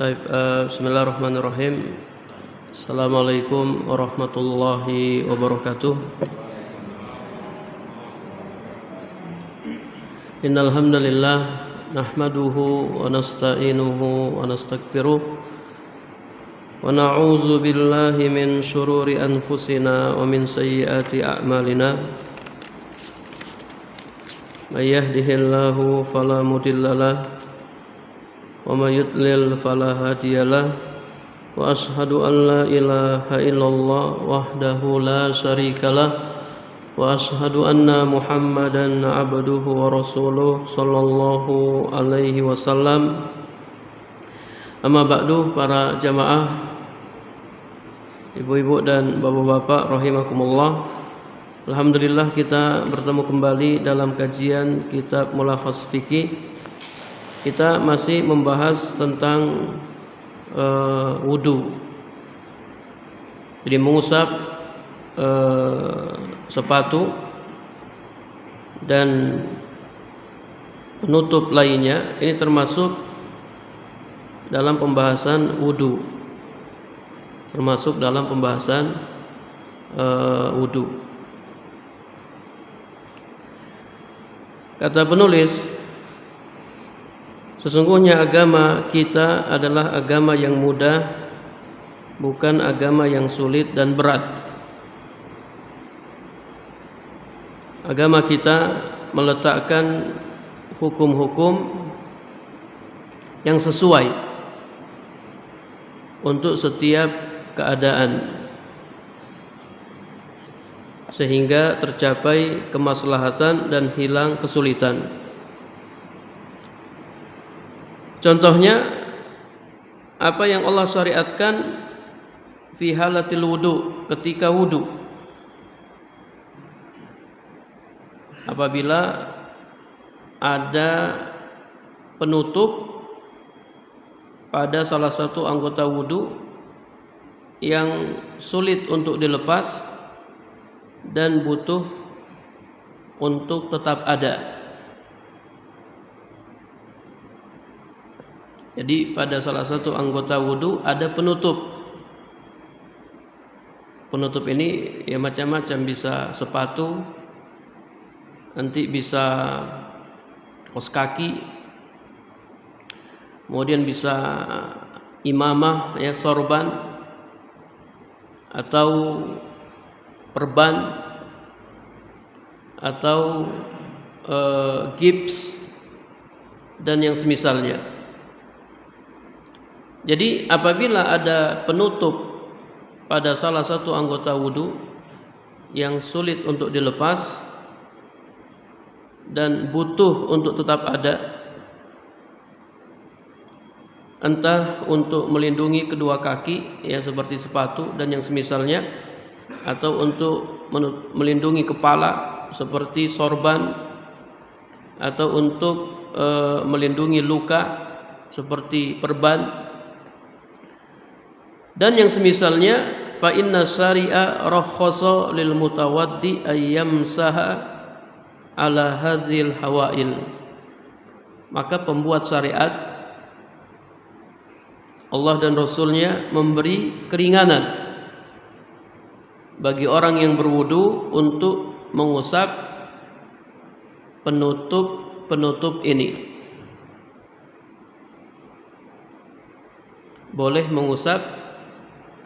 Bismillahirrahmanirrahim. Assalamualaikum warahmatullahi wabarakatuh. Innal hamdalillah nahmaduhu wa nasta'inuhu wa nastaghfiruh wa na'udzu billahi min shururi anfusina wa min sayyiati a'malina. May yahdihillahu fala mudhillalah wa may yudlil fala hadiyalah. Wa ashhadu an la ilaha illallah wahdahu la syarikalah wa ashhadu anna Muhammadan abduhu wa rasuluh sallallahu alaihi wasallam. Amma ba'du, para jamaah, ibu-ibu dan bapak-bapak rahimakumullah. Alhamdulillah kita bertemu kembali dalam kajian kitab Mulakhas Fiqih. Kita masih membahas tentang wudu. Jadi mengusap sepatu dan penutup lainnya, ini termasuk dalam pembahasan wudu. Termasuk dalam pembahasan wudu. Kata penulis, sesungguhnya agama kita adalah agama yang mudah, bukan agama yang sulit dan berat. Agama kita meletakkan hukum-hukum yang sesuai untuk setiap keadaan, sehingga tercapai kemaslahatan dan hilang kesulitan. Contohnya, apa yang Allah syariatkan fi halatil wudu, ketika wudu. Apabila ada penutup pada salah satu anggota wudu yang sulit untuk dilepas dan butuh untuk tetap ada. Jadi pada salah satu anggota wudu ada penutup. Penutup ini ya macam-macam, bisa sepatu, nanti bisa kaos kaki, kemudian bisa imamah ya, sorban, atau perban, atau gips dan yang semisalnya. Jadi apabila ada penutup pada salah satu anggota wudu yang sulit untuk dilepas dan butuh untuk tetap ada, entah untuk melindungi kedua kaki ya seperti sepatu dan yang semisalnya, atau untuk melindungi kepala seperti sorban, atau untuk melindungi luka seperti perban dan yang semisalnya, fa inna syari'a rakhasa lil mutawaddi ayyamsaha ala hazil hawail. Maka pembuat syariat, Allah dan Rasulnya, memberi keringanan bagi orang yang berwudu untuk mengusap penutup ini. Boleh mengusap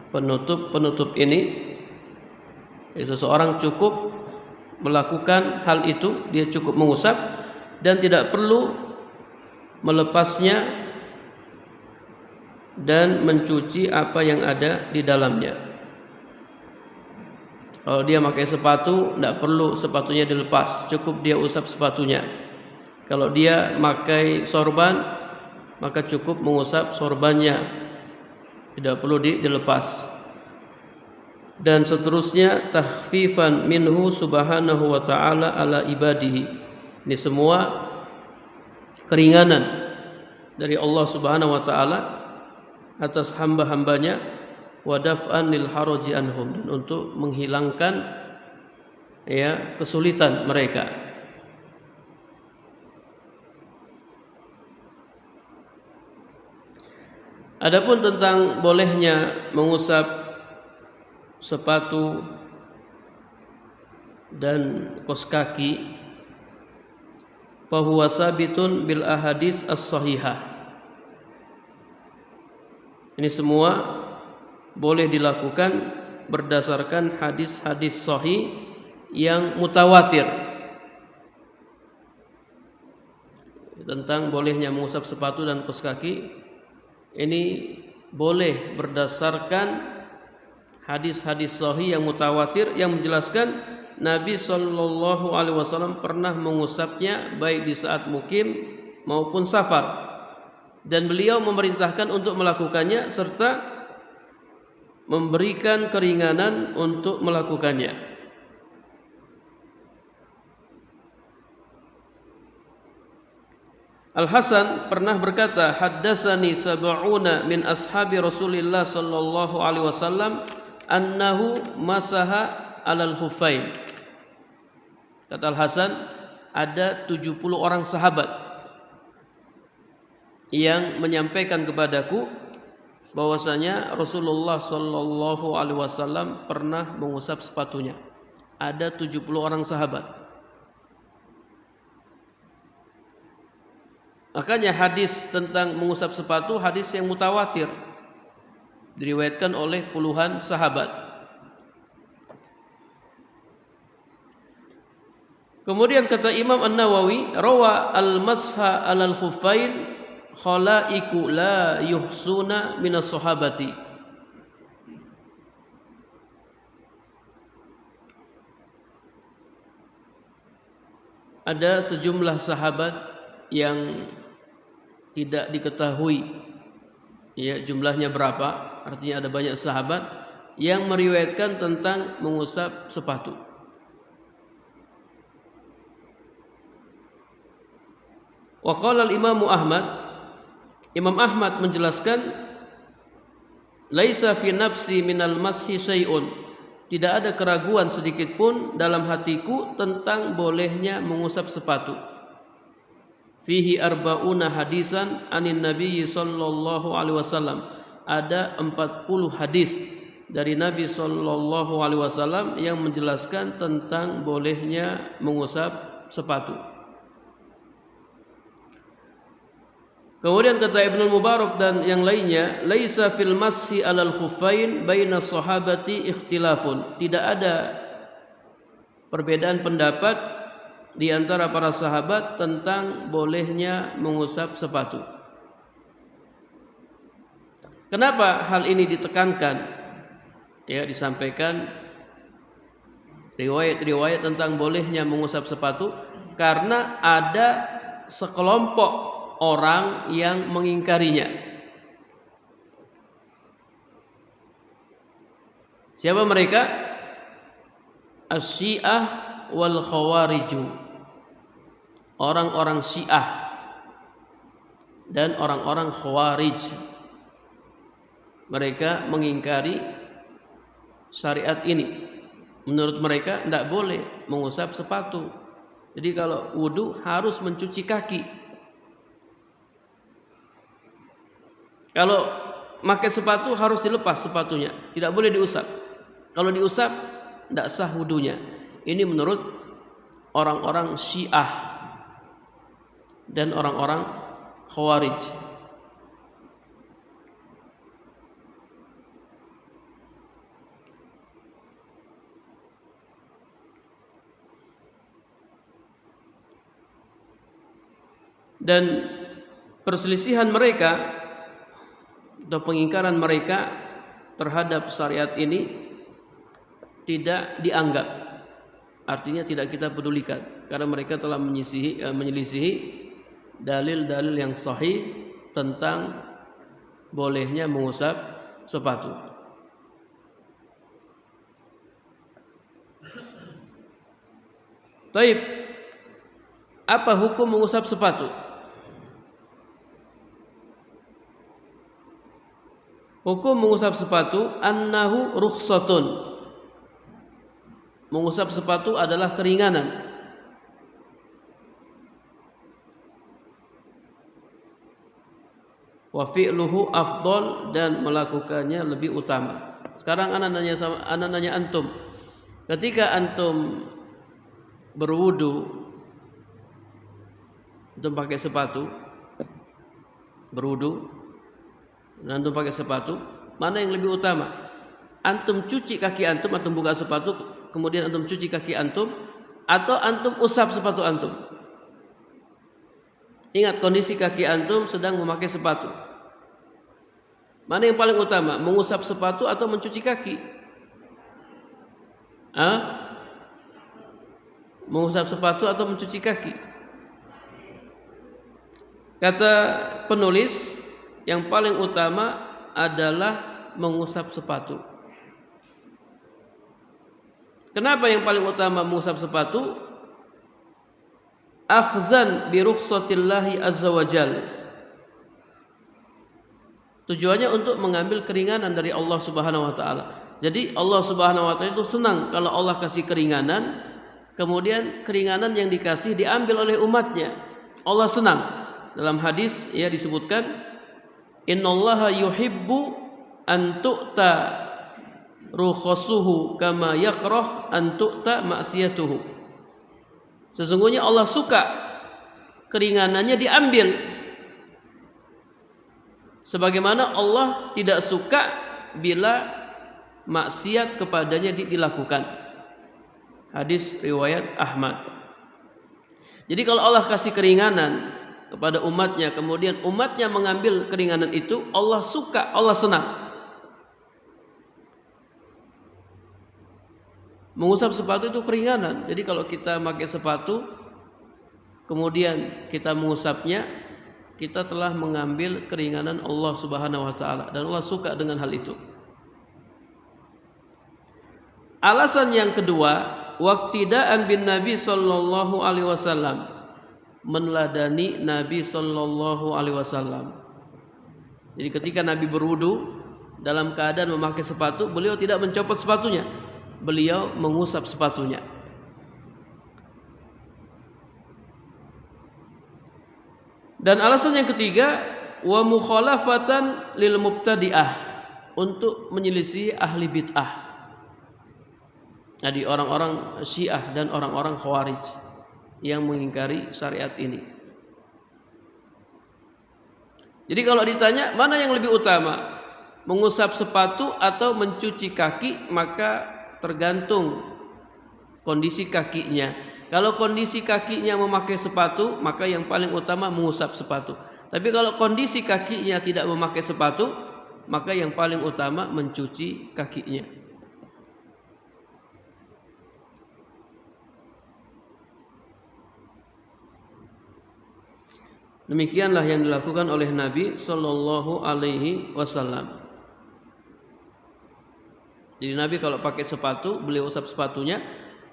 penutup ini. Seseorang cukup melakukan hal itu, dia cukup mengusap dan tidak perlu melepasnya dan mencuci apa yang ada di dalamnya. Kalau dia pakai sepatu, tidak perlu sepatunya dilepas, cukup dia usap sepatunya. Kalau dia pakai sorban, maka cukup mengusap sorbannya, tidak perlu dilepas. Dan seterusnya, takhfifan minhu subhanahu wa ta'ala ala ibadihi. Ini semua keringanan dari Allah subhanahu wa ta'ala atas hamba-hambanya, wa daf'an lil haraji anhum, dan untuk menghilangkan ya kesulitan mereka. Adapun tentang bolehnya mengusap sepatu dan kos kaki, fahuwa sabitun bil ahadits as-sahihah. Ini semua boleh dilakukan berdasarkan hadis-hadis sahih yang mutawatir tentang bolehnya mengusap sepatu dan kos kaki. Ini boleh berdasarkan hadis-hadis sahih yang mutawatir yang menjelaskan Nabi Shallallahu Alaihi Wasallam pernah mengusapnya baik di saat mukim maupun safar, dan beliau memerintahkan untuk melakukannya serta memberikan keringanan untuk melakukannya. Al-Hasan pernah berkata, haddatsani sab'una min ashabi Rasulillah sallallahu alaihi wasallam annahu masaha 'alal khuffain. Kata Al-Hasan, ada 70 orang sahabat yang menyampaikan kepadaku bahwasanya Rasulullah sallallahu alaihi wasallam pernah mengusap sepatunya. Ada 70 orang sahabat. Makanya hadis tentang mengusap sepatu hadis yang mutawatir, diriwayatkan oleh puluhan sahabat. Kemudian kata Imam An-Nawawi, rawa al-masha 'alal khuffain khalaiqu la yuhsuna minas sahabati. Ada sejumlah sahabat yang tidak diketahui ya jumlahnya berapa, artinya ada banyak sahabat yang meriwayatkan tentang mengusap sepatu. Wa qala al-Imam Ahmad, Imam Ahmad menjelaskan, laisa fi nafsi minal mashi syai'un, tidak ada keraguan sedikit pun dalam hatiku tentang bolehnya mengusap sepatu. Fihi arba'una hadisan anin Nabi sallallahu alaihi wasallam. Ada 40 hadis dari Nabi sallallahu alaihi wasallam yang menjelaskan tentang bolehnya mengusap sepatu. Kemudian kata Ibnu Mubarak dan yang lainnya, laisa fil mashi 'alal khuffain baina sahabati ikhtilafun. Tidak ada perbedaan pendapat di antara para sahabat tentang bolehnya mengusap sepatu. Kenapa hal ini ditekankan? Ya, disampaikan riwayat-riwayat tentang bolehnya mengusap sepatu karena ada sekelompok orang yang mengingkarinya. Siapa mereka? Asy-Syiah wal Khawariju. Orang-orang Syiah dan orang-orang Khawarij. Mereka mengingkari syariat ini. Menurut mereka tidak boleh mengusap sepatu. Jadi kalau wudu harus mencuci kaki. Kalau pakai sepatu harus dilepas sepatunya, tidak boleh diusap. Kalau diusap tidak sah wudunya. Ini menurut orang-orang Syiah dan orang-orang Khawarij. Dan perselisihan mereka atau pengingkaran mereka terhadap syariat ini tidak dianggap, artinya tidak kita pedulikan, karena mereka telah menyelisihi dalil-dalil yang sahih tentang bolehnya mengusap sepatu. Taib, apa hukum mengusap sepatu? Hukum mengusap sepatu annahu rukhsatun. Mengusap sepatu adalah keringanan. wa fi'luhu afdal, dan melakukannya lebih utama. Sekarang anak nanya antum, ketika antum berwudu, antum pakai sepatu, berwudu dan antum pakai sepatu, mana yang lebih utama? Antum cuci kaki antum buka sepatu, kemudian antum cuci kaki antum, atau antum usap sepatu antum? Ingat kondisi kaki antum sedang memakai sepatu. Mana yang paling utama? Mengusap sepatu atau mencuci kaki? Mengusap sepatu atau mencuci kaki? Kata penulis, yang paling utama adalah mengusap sepatu. Kenapa yang paling utama mengusap sepatu? Akhzan bi rukhsatillahi azza wajal. Tujuannya untuk mengambil keringanan dari Allah Subhanahu wa taala. Jadi Allah Subhanahu wa taala itu senang kalau Allah kasih keringanan, kemudian keringanan yang dikasih diambil oleh umatnya. Allah senang. Dalam hadis ya disebutkan, innallaha yuhibbu an tu'ta rukhasuhu kama yakrah an tu'ta maksiyatuhu. Sesungguhnya Allah suka keringanannya diambil, sebagaimana Allah tidak suka bila maksiat kepadanya dilakukan. Hadis riwayat Ahmad. Jadi kalau Allah kasih keringanan kepada umatnya, kemudian umatnya mengambil keringanan itu, Allah suka, Allah senang. Mengusap sepatu itu keringanan. Jadi kalau kita pakai sepatu, kemudian kita mengusapnya, kita telah mengambil keringanan Allah Subhanahu wa taala, dan Allah suka dengan hal itu. Alasan yang kedua, waqtidaan bin Nabi sallallahu alaihi wasallam, meneladani Nabi sallallahu alaihi wasallam. Jadi ketika Nabi berwudu dalam keadaan memakai sepatu, beliau tidak mencopot sepatunya, beliau mengusap sepatunya. Dan alasan yang ketiga, wa mukhalafatan lil mubtadi'ah, untuk menyelisih ahli bid'ah. Jadi orang-orang Syiah dan orang-orang Khawarij yang mengingkari syariat ini. Jadi kalau ditanya mana yang lebih utama, mengusap sepatu atau mencuci kaki, maka tergantung kondisi kakinya. Kalau kondisi kakinya memakai sepatu, maka yang paling utama mengusap sepatu. Tapi kalau kondisi kakinya tidak memakai sepatu, maka yang paling utama mencuci kakinya. Demikianlah yang dilakukan oleh Nabi Sallallahu Alaihi Wasallam. Jadi Nabi kalau pakai sepatu, beliau usap sepatunya.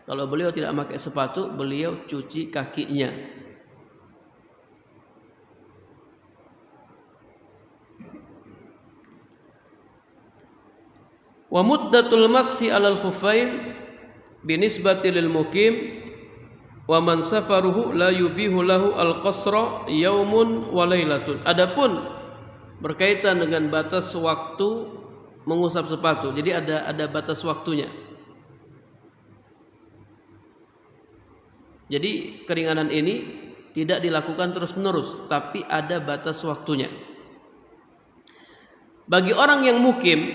Kalau beliau tidak pakai sepatu, beliau cuci kakinya. Wa muddatul mashi 'alal khuffain binisbati lil muqim wa man safaruhu la yubihu lahu al-qasra yaumun wa lailatun. Adapun berkaitan dengan batas waktu mengusap sepatu, jadi ada batas waktunya. Jadi keringanan ini tidak dilakukan terus-menerus, tapi ada batas waktunya. Bagi orang yang mukim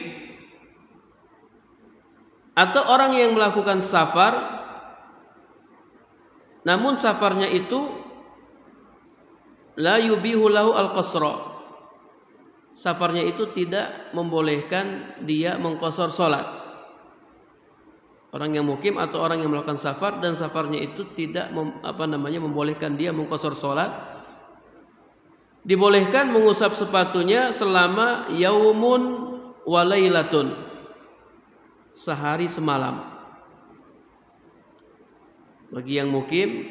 atau orang yang melakukan safar, namun safarnya itu la yubihu lahu al-qasra, safarnya itu tidak membolehkan dia mengqasar salat. Orang yang mukim atau orang yang melakukan safar dan safarnya itu tidak membolehkan dia mengqasar salat, dibolehkan mengusap sepatunya selama yaumun wa lailatun, sehari semalam. Bagi yang mukim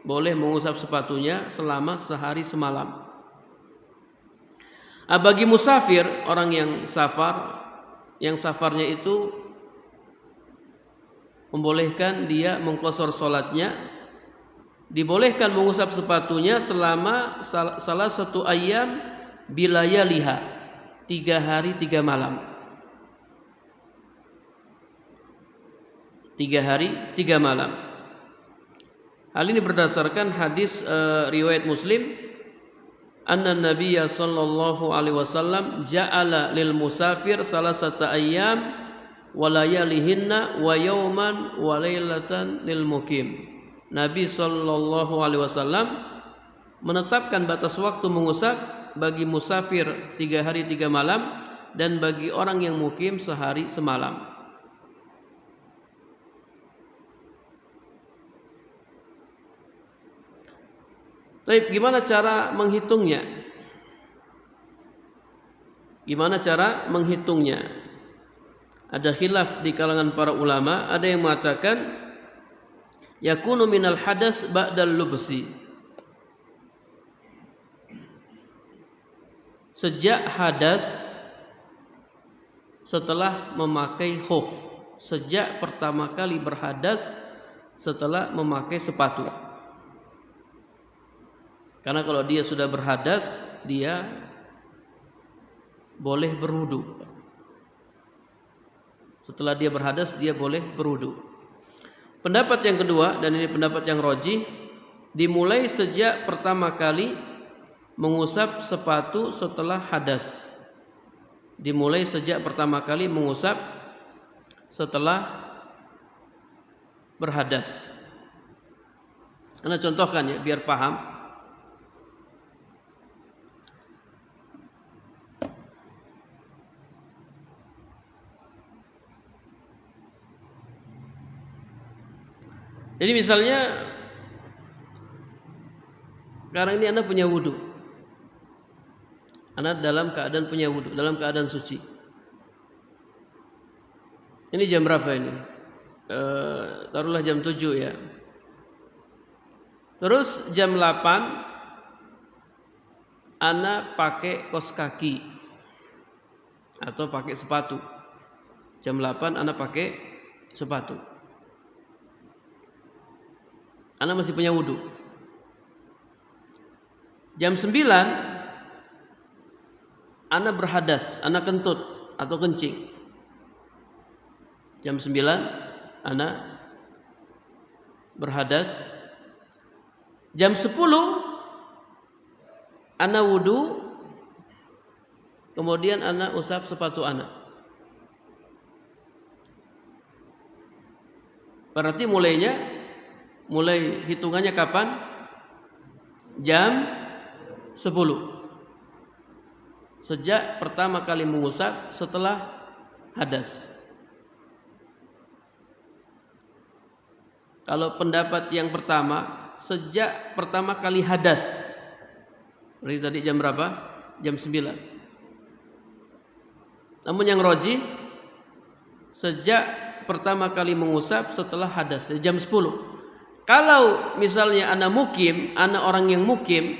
boleh mengusap sepatunya selama sehari semalam. Bagi musafir, orang yang safar, yang safarnya itu membolehkan dia mengqasar salatnya, dibolehkan mengusap sepatunya selama salah satu ayam bilayaliha, 3 hari 3 malam. 3 hari 3 malam. Hal ini berdasarkan hadis riwayat Muslim, anna Nabiyya sallallahu alaihi wasallam ja'ala lil musafir salasata ayyam wa layalihinna wa yawman wa lailatan lil mukim. Nabi sallallahu alaihi wasallam menetapkan batas waktu mengusap bagi musafir 3 hari 3 malam dan bagi orang yang mukim sehari semalam. Baik, gimana cara menghitungnya? Gimana cara menghitungnya? Ada khilaf di kalangan para ulama. Ada yang mengatakan yakunu minal hadas ba'dal lubsi, sejak hadas setelah memakai khuf, sejak pertama kali berhadas setelah memakai sepatu. Karena kalau dia sudah berhadas, dia boleh berwudu. Setelah dia berhadas, dia boleh berwudu. Pendapat yang kedua, dan ini pendapat yang rajih, dimulai sejak pertama kali mengusap sepatu setelah hadas. Dimulai sejak pertama kali mengusap setelah berhadas. Anda contohkan ya, biar paham. Jadi misalnya sekarang ini Anda punya wudu, Anda dalam keadaan punya wudu, dalam keadaan suci. Ini jam berapa ini? Taruhlah jam 7 ya. Terus jam 8 Anda pakai kaos kaki atau pakai sepatu. Jam 8 Anda pakai sepatu. Anda masih punya wudu. Jam 9 Anda berhadas, Anda kentut atau kencing. Jam 9 Anda berhadas. Jam 10 Anda wudu, kemudian Anda usap sepatu Anda. Berarti mulai hitungannya kapan? Jam 10. Sejak pertama kali mengusap setelah hadas. Kalau pendapat yang pertama, sejak pertama kali hadas. Berarti tadi jam berapa? Jam 9. Namun yang rajih, sejak pertama kali mengusap setelah hadas, jam 10. Kalau misalnya Anda mukim, Anda orang yang mukim,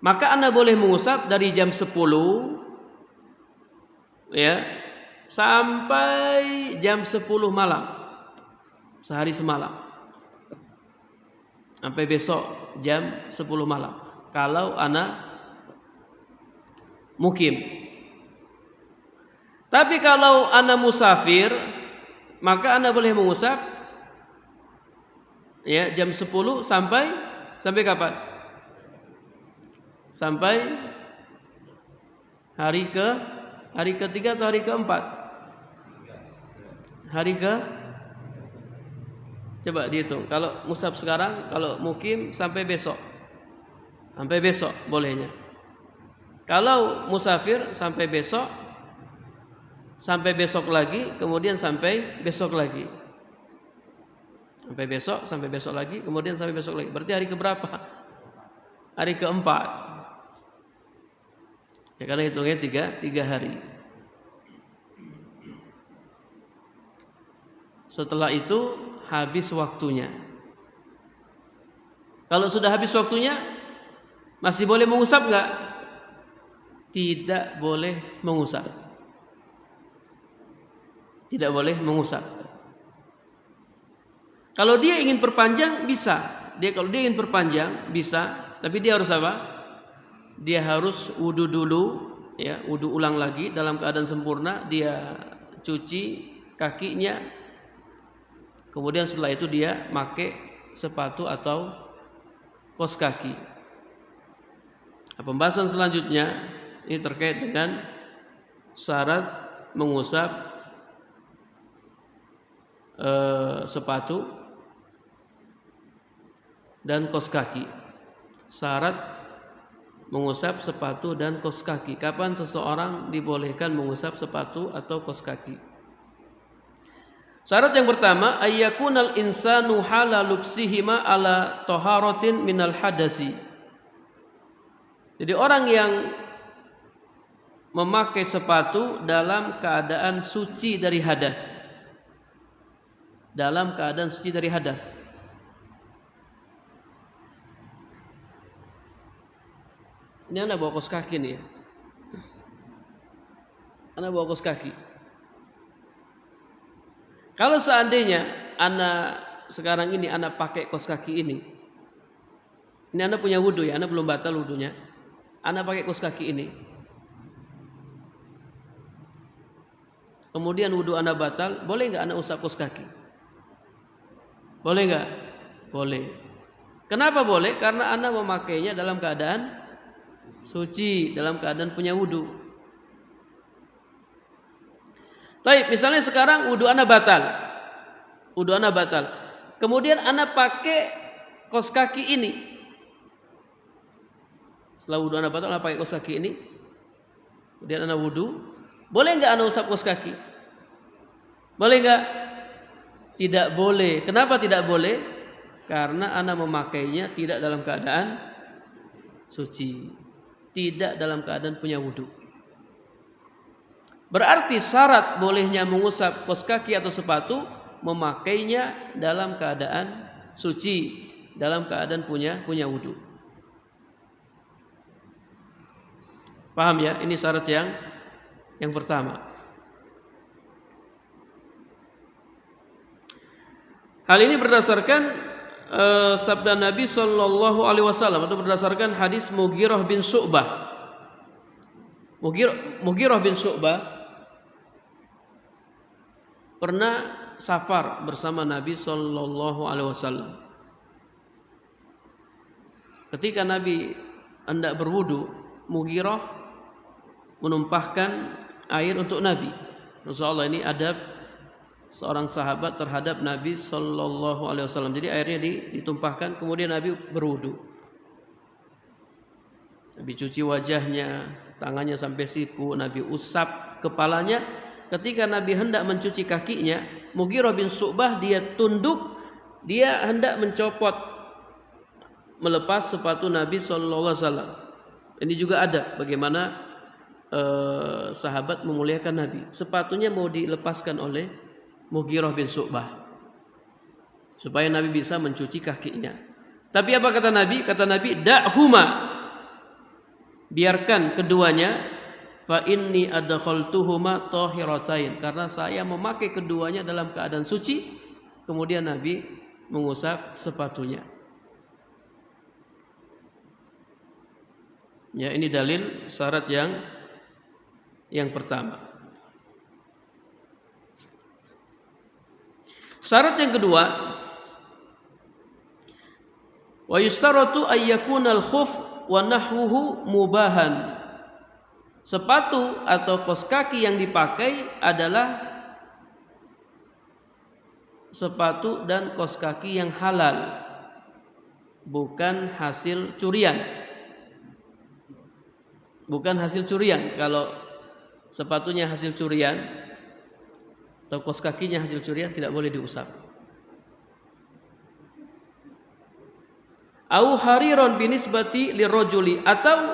maka Anda boleh mengusap dari jam 10 ya sampai jam 10 malam. Sehari semalam. Sampai besok jam 10 malam. Kalau Anda mukim. Tapi kalau Anda musafir, maka Anda boleh mengusap ya jam 10 sampai kapan? Sampai hari ketiga atau hari keempat? Hari coba dihitung. Kalau musab sekarang, kalau mukim sampai besok. Sampai besok bolehnya. Kalau musafir sampai besok lagi, kemudian sampai besok lagi. Sampai besok lagi, kemudian sampai besok lagi. Berarti hari keberapa? Hari keempat. Ya, karena hitungnya tiga hari. Setelah itu habis waktunya. Kalau sudah habis waktunya, masih boleh mengusap enggak? Tidak boleh mengusap. Tidak boleh mengusap. Kalau dia ingin perpanjang bisa. Kalau dia ingin perpanjang bisa, tapi dia harus apa? dia harus wudu dulu, ya, wudu ulang lagi dalam keadaan sempurna, dia cuci kakinya, kemudian setelah itu dia pakai sepatu atau kaos kaki. Nah, pembahasan selanjutnya ini terkait dengan syarat mengusap sepatu dan kaos kaki. Syarat mengusap sepatu dan kaos kaki. Kapan seseorang dibolehkan mengusap sepatu atau kaos kaki? Syarat yang pertama, ayyakunal insanu hala lubsihima ala taharatin minal hadasi. Jadi orang yang memakai sepatu dalam keadaan suci dari hadas. Dalam keadaan suci dari hadas. Ini Anda bawa kaos kaki nih ya. Anda bawa kaos kaki. Kalau seandainya Anda sekarang ini Anda pakai kaos kaki ini Anda punya wudu ya, Anda belum batal wudunya. Anda pakai kaos kaki ini. Kemudian wudu Anda batal, boleh nggak Anda usap kaos kaki? Boleh nggak? Boleh. Kenapa boleh? Karena Anda memakainya dalam keadaan suci, dalam keadaan punya wudu. Baik, misalnya sekarang wudu Anda batal. Wudu Anda batal. Kemudian Anda pakai kaos kaki ini. Setelah wudu Anda batal, Anda pakai kaos kaki ini. Kemudian Anda wudu. Boleh nggak Anda usap kaos kaki? Boleh nggak? Tidak boleh. Kenapa tidak boleh? Karena Anda memakainya tidak dalam keadaan suci, tidak dalam keadaan punya wudu. Berarti syarat bolehnya mengusap kaos kaki atau sepatu memakainya dalam keadaan suci, dalam keadaan punya wudu. Paham ya? Ini syarat yang pertama. Hal ini berdasarkan sabda Nabi Shallallahu Alaihi Wasallam atau berdasarkan hadis Mughirah bin Syu'bah. Mughirah bin Syu'bah pernah safar bersama Nabi Shallallahu Alaihi Wasallam. Ketika Nabi hendak berwudu, Mughirah menumpahkan air untuk Nabi. Rasulullah ini adab seorang sahabat terhadap Nabi Shallallahu Alaihi Wasallam. Jadi airnya ditumpahkan, kemudian Nabi berwudu. Nabi cuci wajahnya, tangannya sampai siku, Nabi usap kepalanya. Ketika Nabi hendak mencuci kakinya, Mughirah bin Syu'bah dia tunduk, dia hendak mencopot, melepas sepatu Nabi Shallallahu Alaihi Wasallam. Ini juga ada bagaimana sahabat memuliakan Nabi. Sepatunya mau dilepaskan oleh Mughirah bin Syu'bah supaya Nabi bisa mencuci kakinya. Tapi apa kata Nabi? Kata Nabi, da'huma, biarkan keduanya, fa inni adkhaltuhuma tahiratain, karena saya memakai keduanya dalam keadaan suci. Kemudian Nabi mengusap sepatunya. Ya, ini dalil syarat yang pertama. Syarat yang kedua, wa yustaratu ay yakunal khuf wa nahwuhu mubahan. Sepatu atau kaos kaki yang dipakai adalah sepatu dan kaos kaki yang halal, bukan hasil curian. Bukan hasil curian. Kalau sepatunya hasil curian atau kaos kakinya hasil curian, tidak boleh diusap. Au hariron binisbati lirrajuli, atau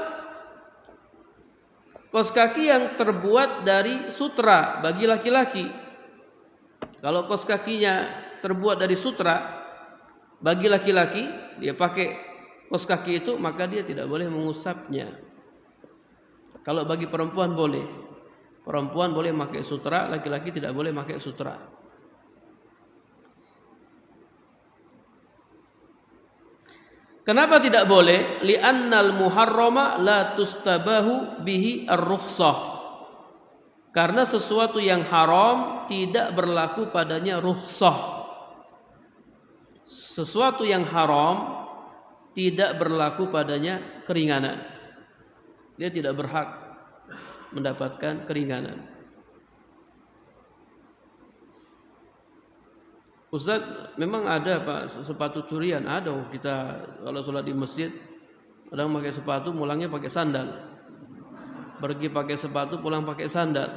kaos kaki yang terbuat dari sutra bagi laki-laki. Kalau kaos kakinya terbuat dari sutra bagi laki-laki, dia pakai kaos kaki itu, maka dia tidak boleh mengusapnya. Kalau bagi perempuan boleh. Perempuan boleh pakai sutra, laki-laki tidak boleh pakai sutra. « Kenapa tidak boleh? Li'annal muharrama la tustabahu bihi ar-rukhsah. Karena sesuatu yang haram tidak berlaku padanya rukhsah. Sesuatu yang haram tidak berlaku padanya keringanan. Dia tidak berhak mendapatkan keringanan. Ustaz, memang ada Pak sepatu curian? Ada. Kita kalau sholat di masjid kadang pakai sepatu, pulangnya pakai sandal. Pergi pakai sepatu, pulang pakai sandal.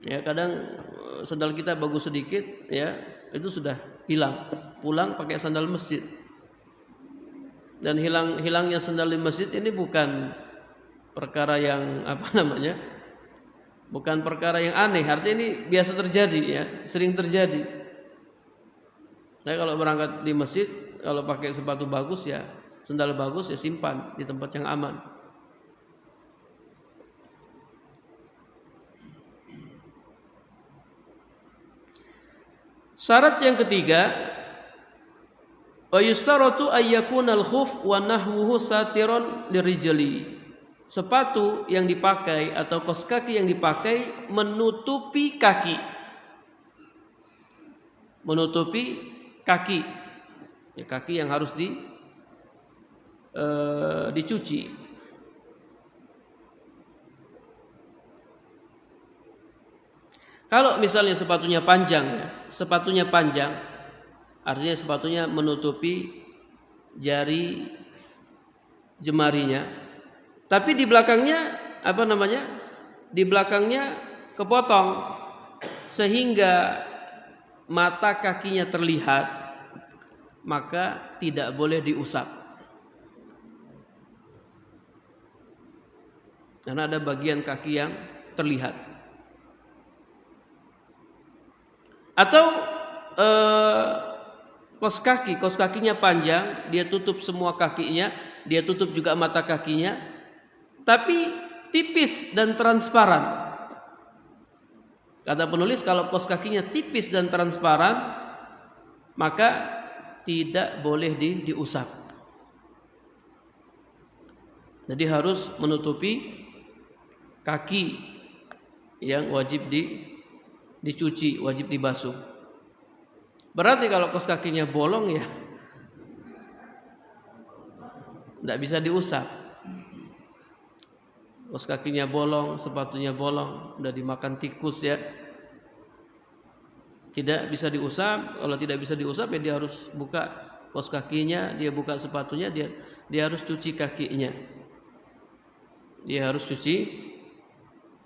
Ya, kadang sandal kita bagus sedikit, ya, itu sudah hilang. Pulang pakai sandal masjid. Dan hilangnya sandal di masjid ini bukan perkara yang bukan perkara yang aneh. Artinya ini biasa terjadi, ya, sering terjadi. Saya kalau berangkat di masjid, kalau pakai sepatu bagus, ya sandal bagus, ya simpan di tempat yang aman. Syarat yang ketiga, wa yustaratu ayyakunal khuf wa nahwuhu satiron lirijli. Sepatu yang dipakai atau kaos kaki yang dipakai menutupi kaki. Menutupi kaki. Ya, kaki yang harus dicuci. Kalau misalnya sepatunya panjang, artinya sepatunya menutupi jari jemarinya, tapi di belakangnya di belakangnya kepotong sehingga mata kakinya terlihat, maka tidak boleh diusap. Karena ada bagian kaki yang terlihat. Atau kaos kakinya panjang, dia tutup semua kakinya, dia tutup juga mata kakinya, tapi tipis dan transparan. Kata penulis, kalau kaos kakinya tipis dan transparan, maka tidak boleh diusap. Jadi harus menutupi kaki yang wajib dicuci, wajib dibasuh. Berarti kalau kaos kakinya bolong, ya tidak bisa diusap. Kaos kakinya bolong, sepatunya bolong, udah dimakan tikus, ya, tidak bisa diusap. Kalau tidak bisa diusap, ya dia harus buka kaos kakinya, dia buka sepatunya, dia harus cuci kakinya. Dia harus cuci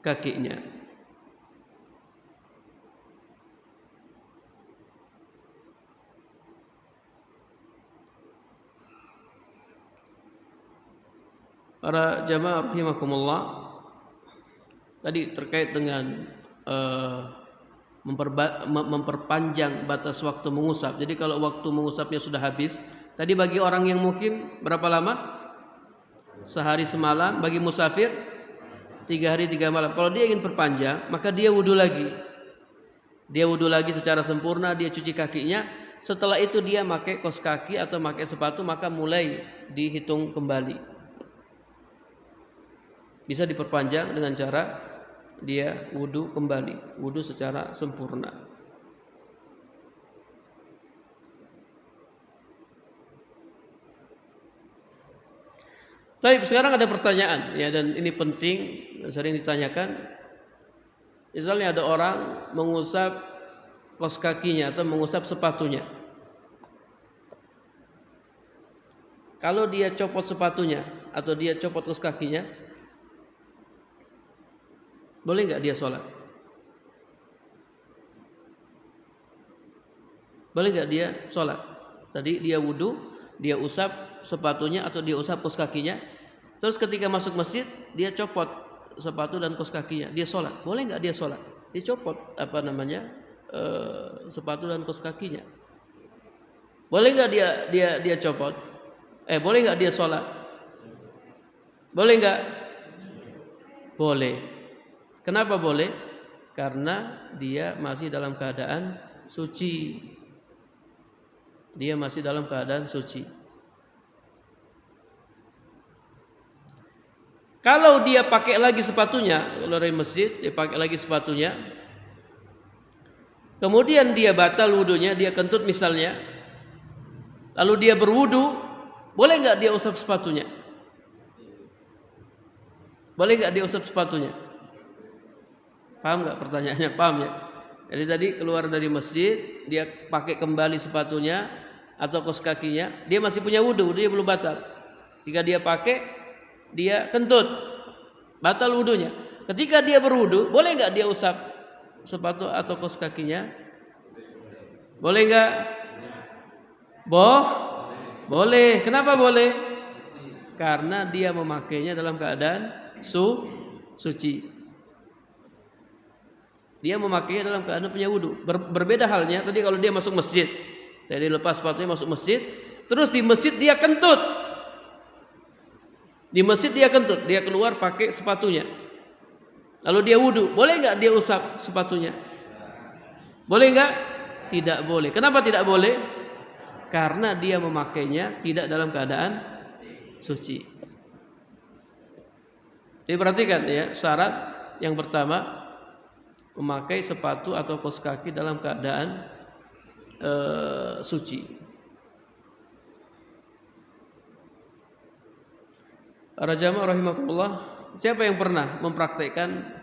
kakinya. Para jamaah rahimakumullah, tadi terkait dengan memperpanjang batas waktu mengusap. Jadi kalau waktu mengusapnya sudah habis, tadi bagi orang yang mukim berapa lama? Sehari semalam. Bagi musafir 3 hari 3 malam. Kalau dia ingin perpanjang, maka dia wudu lagi. Dia wudu lagi secara sempurna, dia cuci kakinya. Setelah itu dia pakai kaos kaki atau pakai sepatu, maka mulai dihitung kembali. Bisa diperpanjang dengan cara dia wudu kembali, wudu secara sempurna. Baik, sekarang ada pertanyaan, ya, dan ini penting dan sering ditanyakan. Misalnya ada orang mengusap kaos kakinya atau mengusap sepatunya. Kalau dia copot sepatunya atau dia copot kaos kakinya, boleh nggak dia sholat? Boleh nggak dia sholat? Tadi dia wudu, dia usap sepatunya atau dia usap kaos kakinya. Terus ketika masuk masjid, dia copot sepatu dan kaos kakinya. Dia sholat. Boleh nggak dia sholat? Dia copot sepatu dan kaos kakinya. Boleh nggak dia copot? Boleh nggak dia sholat? Boleh nggak? Boleh. Kenapa boleh? Karena dia masih dalam keadaan suci. Dia masih dalam keadaan suci. Kalau dia pakai lagi sepatunya, kalau dari masjid dia pakai lagi sepatunya, kemudian dia batal wudunya, dia kentut misalnya, lalu dia berwudu, boleh nggak dia usap sepatunya? Boleh nggak dia usap sepatunya? Paham nggak pertanyaannya? Paham ya? Jadi tadi keluar dari masjid, dia pakai kembali sepatunya atau kaos kakinya, dia masih punya wudu, dia belum batal. Jika dia pakai, dia kentut, batal wudunya. Ketika dia berwudu, boleh nggak dia usap sepatu atau kaos kakinya? Boleh nggak? Boleh. Kenapa boleh? Karena dia memakainya dalam keadaan suci. Dia memakainya dalam keadaan punya wudu. Berbeda halnya tadi kalau dia masuk masjid. Jadi lepas sepatunya masuk masjid, terus di masjid dia kentut. Di masjid dia kentut, dia keluar pakai sepatunya. Lalu dia wudu, boleh nggak dia usap sepatunya? Boleh nggak? Tidak boleh. Kenapa tidak boleh? Karena dia memakainya tidak dalam keadaan suci. Jadi perhatikan ya, syarat yang pertama, memakai sepatu atau kaos kaki dalam keadaan suci. Para jamaah rahimakumullah, siapa yang pernah mempraktekkan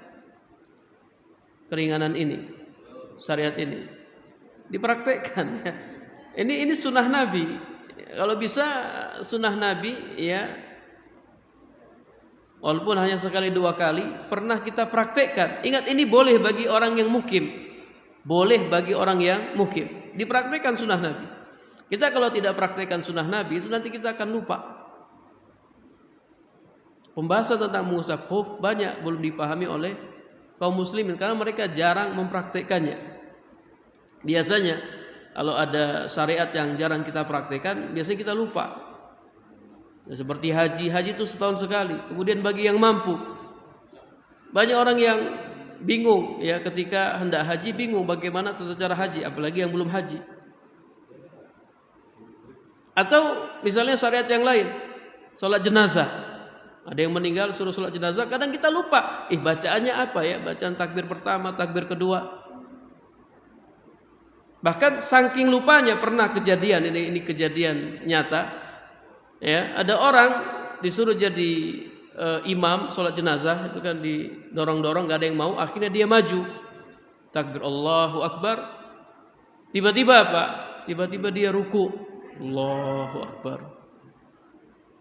keringanan ini, syariat ini? Dipraktekkan ya. Ini sunnah Nabi. Kalau bisa sunnah Nabi ya, walaupun hanya sekali dua kali, pernah kita praktekkan. Ingat, ini boleh bagi orang yang mukim. Boleh bagi orang yang mukim. Dipraktekkan sunnah Nabi. Kita kalau tidak praktekkan sunnah Nabi, itu nanti kita akan lupa. Pembahasan tentang mengusap khuf banyak belum dipahami oleh kaum muslimin, karena mereka jarang mempraktekkannya. Biasanya kalau ada syariat yang jarang kita praktekkan, biasanya kita lupa. Seperti haji itu setahun sekali. Kemudian bagi yang mampu, banyak orang yang bingung ya ketika hendak haji, bingung bagaimana tata cara haji, apalagi yang belum haji. Atau misalnya syariat yang lain, sholat jenazah. Ada yang meninggal suruh sholat jenazah, kadang kita lupa. Bacaannya apa ya? Bacaan takbir pertama, takbir kedua. Bahkan saking lupanya pernah kejadian, ini kejadian nyata. Ya, ada orang disuruh jadi imam sholat jenazah, itu kan didorong-dorong, gak ada yang mau, akhirnya dia maju. Takbir Allahu Akbar. Tiba-tiba apa? Tiba-tiba dia ruku. Allahu Akbar.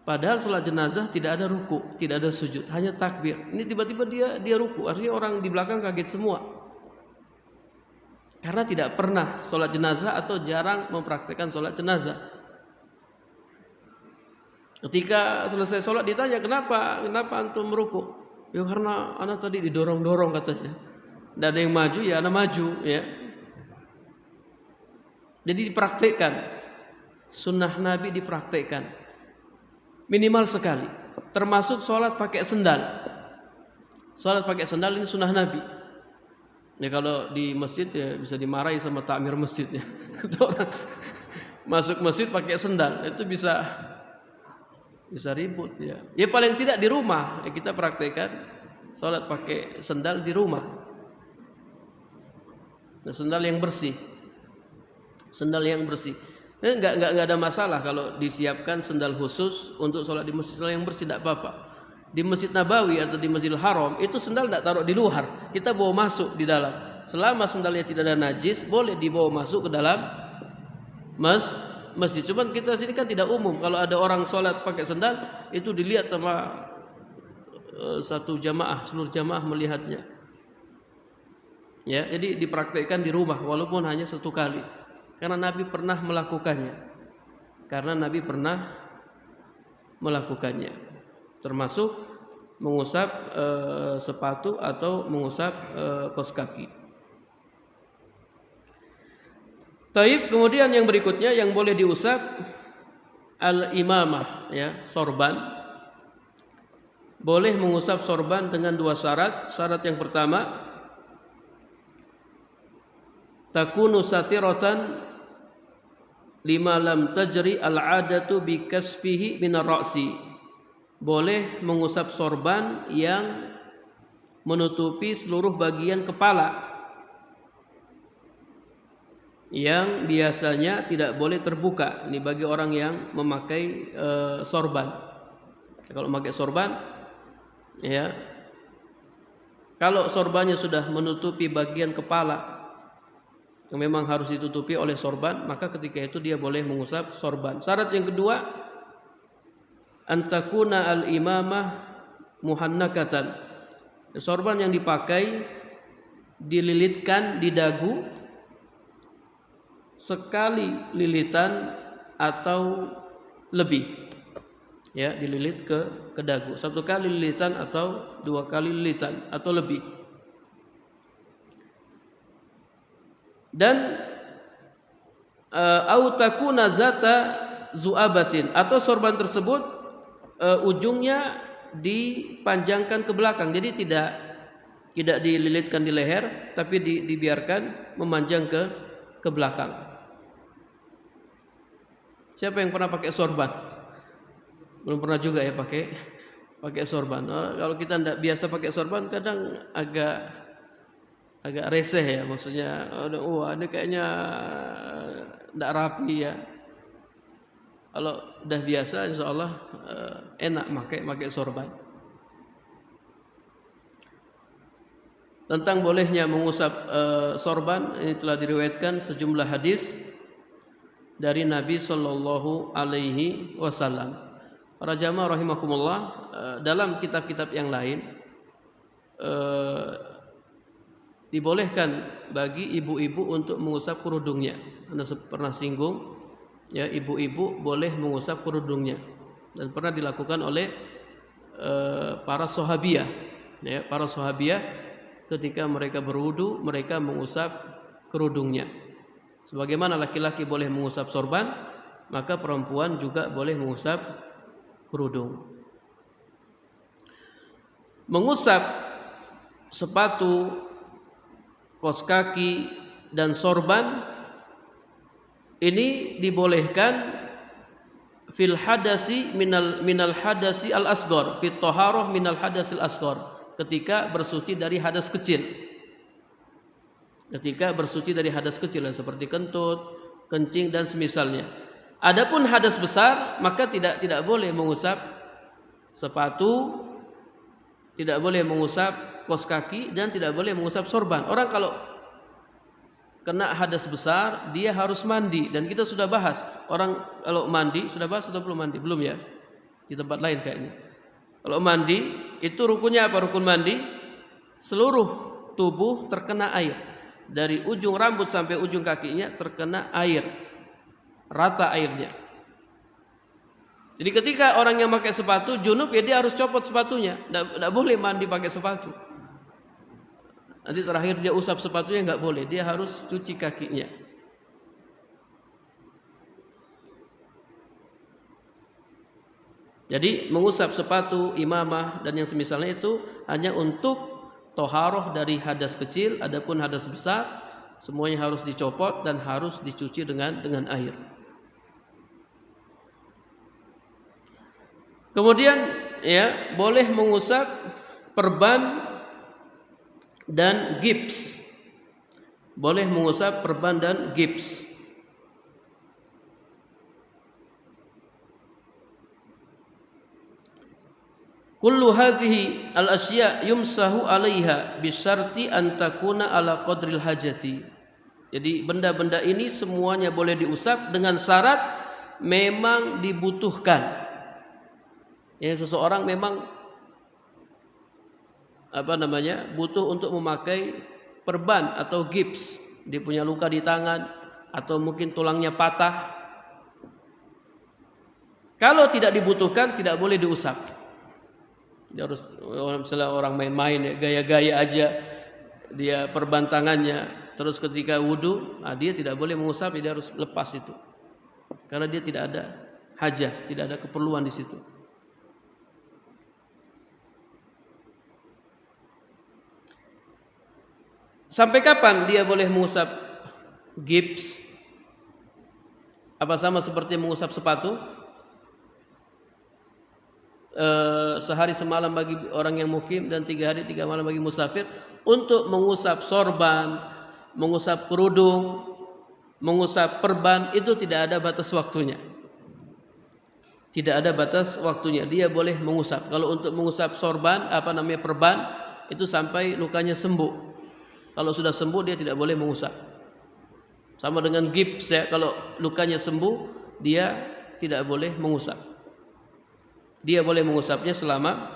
Padahal sholat jenazah tidak ada ruku, tidak ada sujud, hanya takbir. Ini tiba-tiba dia ruku, artinya orang di belakang kaget semua. Karena tidak pernah sholat jenazah atau jarang mempraktikkan sholat jenazah. Ketika selesai sholat ditanya, kenapa antum meruku? Ya karena anak tadi didorong-dorong katanya. Tidak ada yang maju, ya anak maju ya. Jadi dipraktikkan. Sunnah Nabi dipraktikkan. Minimal sekali. Termasuk sholat pakai sendal. Sholat pakai sendal ini sunnah Nabi. Ya kalau di masjid ya bisa dimarahi sama takmir masjid ya. Orang masuk masjid pakai sendal, itu bisa ribut ya. Ya paling tidak di rumah ya kita praktekkan sholat pakai sendal di rumah. Nah, sendal yang bersih. Sendal yang bersih. Enggak ada masalah kalau disiapkan sendal khusus untuk sholat di masjid, sendal yang bersih tidak apa-apa. Di Masjid Nabawi atau di Masjidil Haram itu sendal tidak taruh di luar, kita bawa masuk di dalam. Selama sendalnya tidak ada najis, boleh dibawa masuk ke dalam masjid. Cuman kita sini kan tidak umum. Kalau ada orang sholat pakai sendal, itu dilihat sama satu jamaah, seluruh jamaah melihatnya. Ya, jadi dipraktekkan di rumah walaupun hanya satu kali. Karena Nabi pernah melakukannya. Termasuk mengusap sepatu atau mengusap kaos kaki. Taib, kemudian yang berikutnya yang boleh diusap al-imamah ya, sorban. Boleh mengusap sorban dengan dua syarat. Syarat yang pertama, takunu satiratan lima lam tajri al-'adatu bi kasfihi min ar-ra'si. boleh mengusap sorban yang menutupi seluruh bagian kepala, yang biasanya tidak boleh terbuka. Ini bagi orang yang memakai sorban. Kalau memakai sorban, ya, kalau sorbannya sudah menutupi bagian kepala yang memang harus ditutupi oleh sorban, maka ketika itu dia boleh mengusap sorban. Syarat yang kedua, antakuna al-imamah muhannakatan. Sorban yang dipakai dililitkan di dagu sekali lilitan atau lebih. Ya, dililit ke dagu. Satu kali lilitan atau dua kali lilitan atau lebih. Dan au takuna zata zu'abatin, atau sorban tersebut ujungnya dipanjangkan ke belakang. Jadi tidak dililitkan di leher, tapi dibiarkan memanjang ke belakang. Siapa yang pernah pakai sorban? Belum pernah juga ya pakai sorban. Kalau kita tidak biasa pakai sorban, kadang agak reseh ya, maksudnya ini kayaknya tidak rapi ya. Kalau udah biasa, insya Allah enak pakai sorban. Tentang bolehnya mengusap sorban, ini telah diriwayatkan sejumlah hadis dari Nabi Shallallahu Alaihi Wasallam. Para jamaah rahimakumullah, dalam kitab-kitab yang lain dibolehkan bagi ibu-ibu untuk mengusap kerudungnya. Anda pernah singgung, ya, ibu-ibu boleh mengusap kerudungnya, dan pernah dilakukan oleh para sahabiah. Ya, para sahabiah ketika mereka berwudu, mereka mengusap kerudungnya. Sebagaimana laki-laki boleh mengusap sorban, maka perempuan juga boleh mengusap kerudung. Mengusap sepatu, kaos kaki, dan sorban ini dibolehkan fil hadasi minal hadasi al asghar, fit taharah minal hadasil asghar, ketika bersuci dari hadas kecil. Ketika bersuci dari hadas kecil seperti kentut, kencing dan semisalnya. Adapun hadas besar, maka tidak boleh mengusap sepatu, tidak boleh mengusap kaos kaki, dan tidak boleh mengusap sorban. Orang kalau kena hadas besar, dia harus mandi, dan kita sudah bahas. Orang kalau mandi, sudah bahas atau belum mandi? Belum ya? Di tempat lain kayaknya. Kalau mandi, itu rukunnya apa rukun mandi? Seluruh tubuh terkena air. Dari ujung rambut sampai ujung kakinya terkena air, rata airnya. Jadi ketika orang yang pakai sepatu junub, ya dia harus copot sepatunya, tidak boleh mandi pakai sepatu. Nanti terakhir dia usap sepatunya, nggak boleh, dia harus cuci kakinya. Jadi mengusap sepatu, imamah, dan yang semisalnya itu hanya untuk toharoh dari hadas kecil. Adapun hadas besar, semuanya harus dicopot dan harus dicuci dengan air. Kemudian ya, boleh mengusap perban dan gips. Boleh mengusap perban dan gips. Kullu hadhihi al-asya' yumsahu 'alaiha bisyarti an takuna ala qadril hajati. Jadi benda-benda ini semuanya boleh diusap dengan syarat memang dibutuhkan. Ya, seseorang memang butuh untuk memakai perban atau gips, dia punya luka di tangan atau mungkin tulangnya patah. Kalau tidak dibutuhkan, tidak boleh diusap. Dia harus, misalnya orang main-main ya, gaya-gaya aja, dia perban tangannya, terus ketika wudu, dia tidak boleh mengusap, dia harus lepas itu, karena dia tidak ada hajah, tidak ada keperluan di situ. Sampai kapan dia boleh mengusap gips? Apa sama seperti mengusap sepatu? sehari semalam bagi orang yang mukim dan 3 hari 3 malam bagi musafir. Untuk mengusap sorban, mengusap kerudung, mengusap perban itu tidak ada batas waktunya. Tidak ada batas waktunya. Dia boleh mengusap. Kalau untuk mengusap sorban, perban, itu sampai lukanya sembuh. Kalau sudah sembuh dia tidak boleh mengusap. Sama dengan gips ya, kalau lukanya sembuh dia tidak boleh mengusap. Dia boleh mengusapnya selama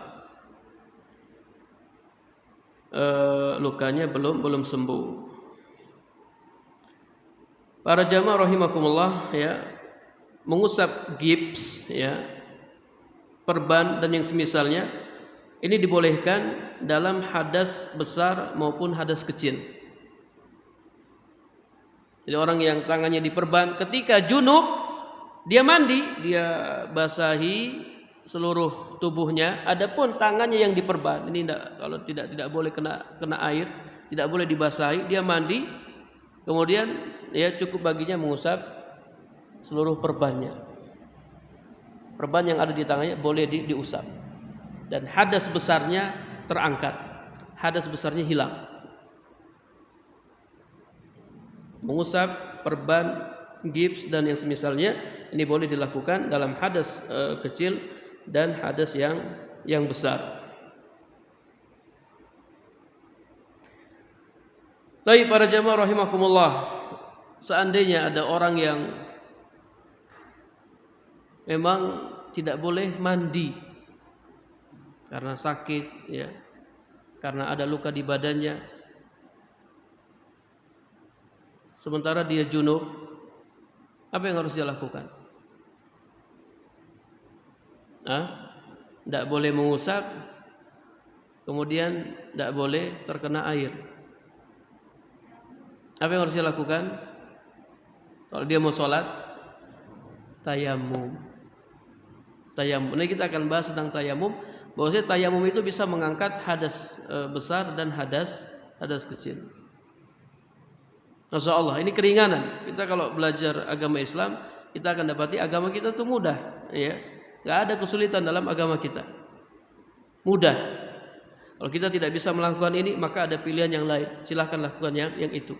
lukanya belum sembuh. Para jamaah rahimakumullah ya, mengusap gips ya, perban dan yang semisalnya ini dibolehkan dalam hadas besar maupun hadas kecil. Jadi orang yang tangannya diperban ketika junub dia mandi, dia basahi seluruh tubuhnya. Adapun tangannya yang diperban ini tidak boleh kena air, tidak boleh dibasahi, dia mandi. Kemudian ya cukup baginya mengusap seluruh perbannya. Perban yang ada di tangannya boleh diusap. Dan hadas besarnya terangkat. Hadas besarnya hilang. Mengusap perban, gips dan yang semisalnya ini boleh dilakukan dalam hadas kecil dan hadas yang besar. Baik para jamaah rahimakumullah, seandainya ada orang yang memang tidak boleh mandi karena sakit ya, karena ada luka di badannya, sementara dia junub, apa yang harus dia lakukan? Tidak boleh mengusap, kemudian tidak boleh terkena air. Apa yang harus dia lakukan? Kalau dia mau sholat, tayamum. Tayamum. Ini kita akan bahas tentang tayamum. Bahwasanya tayamum itu bisa mengangkat hadas besar dan hadas kecil. Masya Allah, ini keringanan. Kita kalau belajar agama Islam, kita akan dapati agama kita itu mudah. Ya, nggak ada kesulitan dalam agama kita. Mudah. Kalau kita tidak bisa melakukan ini, maka ada pilihan yang lain. Silahkan lakukan yang itu.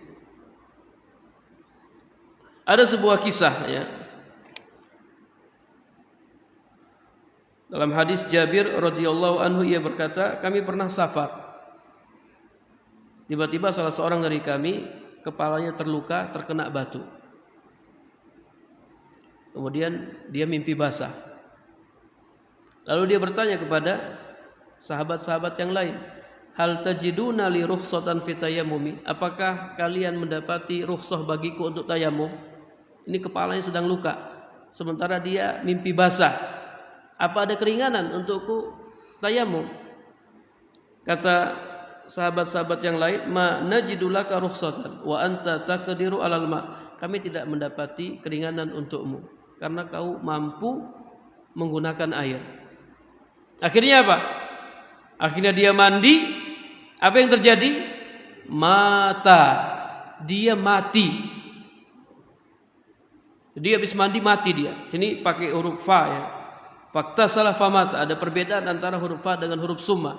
Ada sebuah kisah ya. Dalam hadis Jabir radhiyallahu anhu ia berkata, kami pernah safar. Tiba-tiba salah seorang dari kami kepalanya terluka, terkena batu. Kemudian dia mimpi basah. Lalu dia bertanya kepada sahabat-sahabat yang lain, hal tajiduna li rukhsatan fi tayammumi? Apakah kalian mendapati rukhsah bagiku untuk tayamum? Ini kepalanya sedang luka, sementara dia mimpi basah. Apa ada keringanan untukku tayamum? Kata sahabat-sahabat yang lain, ma najidulaka rukhsatan wa anta taqdiru alal ma. Kami tidak mendapati keringanan untukmu karena kau mampu menggunakan air. Akhirnya apa? Akhirnya dia mandi. Apa yang terjadi? Mata. Dia mati. Dia habis mandi mati dia. Sini pakai huruf fa ya. Fakta salah famat. Ada perbedaan antara huruf fa dengan huruf summa.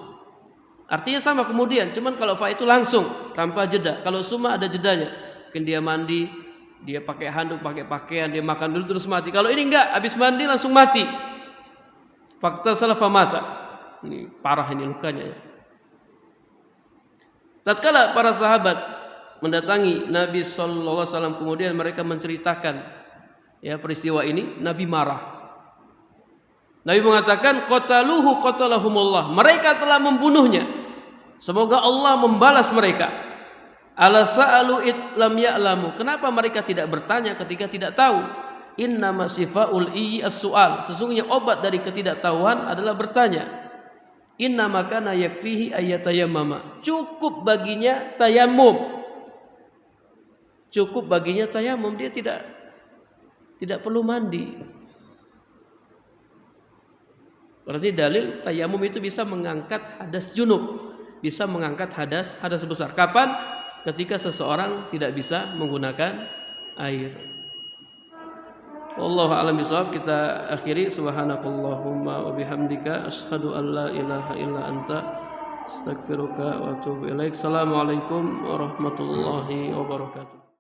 Artinya sama kemudian. Cuman kalau fa itu langsung tanpa jeda. Kalau summa ada jedanya. Mungkin dia mandi, dia pakai handuk, pakai pakaian, dia makan dulu terus mati. Kalau ini enggak, habis mandi langsung mati. Fakta salah famata. Ini parah ini lukanya ya. Tatkala para sahabat mendatangi Nabi sallallahu alaihi wasallam, kemudian mereka menceritakan ya peristiwa ini, Nabi marah. Nabi mengatakan qataluhu qatalahumullah. Mereka telah membunuhnya. Semoga Allah membalas mereka. Ala sa'alu lam ya'lamu. Kenapa mereka tidak bertanya ketika tidak tahu? Innama sifaul iyyi as-su'al. Sesungguhnya obat dari ketidaktahuan adalah bertanya. Innama kana yakfihi ayatayammama. Cukup baginya tayamum. Cukup baginya tayamum, dia tidak perlu mandi. Berarti dalil tayamum itu bisa mengangkat hadas junub, bisa mengangkat hadas besar. Kapan? Ketika seseorang tidak bisa menggunakan air. Wallahu a'lam bishawab. Kita akhiri, subhanakallahumma wa bihamdika asyhadu an la ilaha illa anta astaghfiruka wa atubu ilaik. Assalamualaikum warahmatullahi wabarakatuh.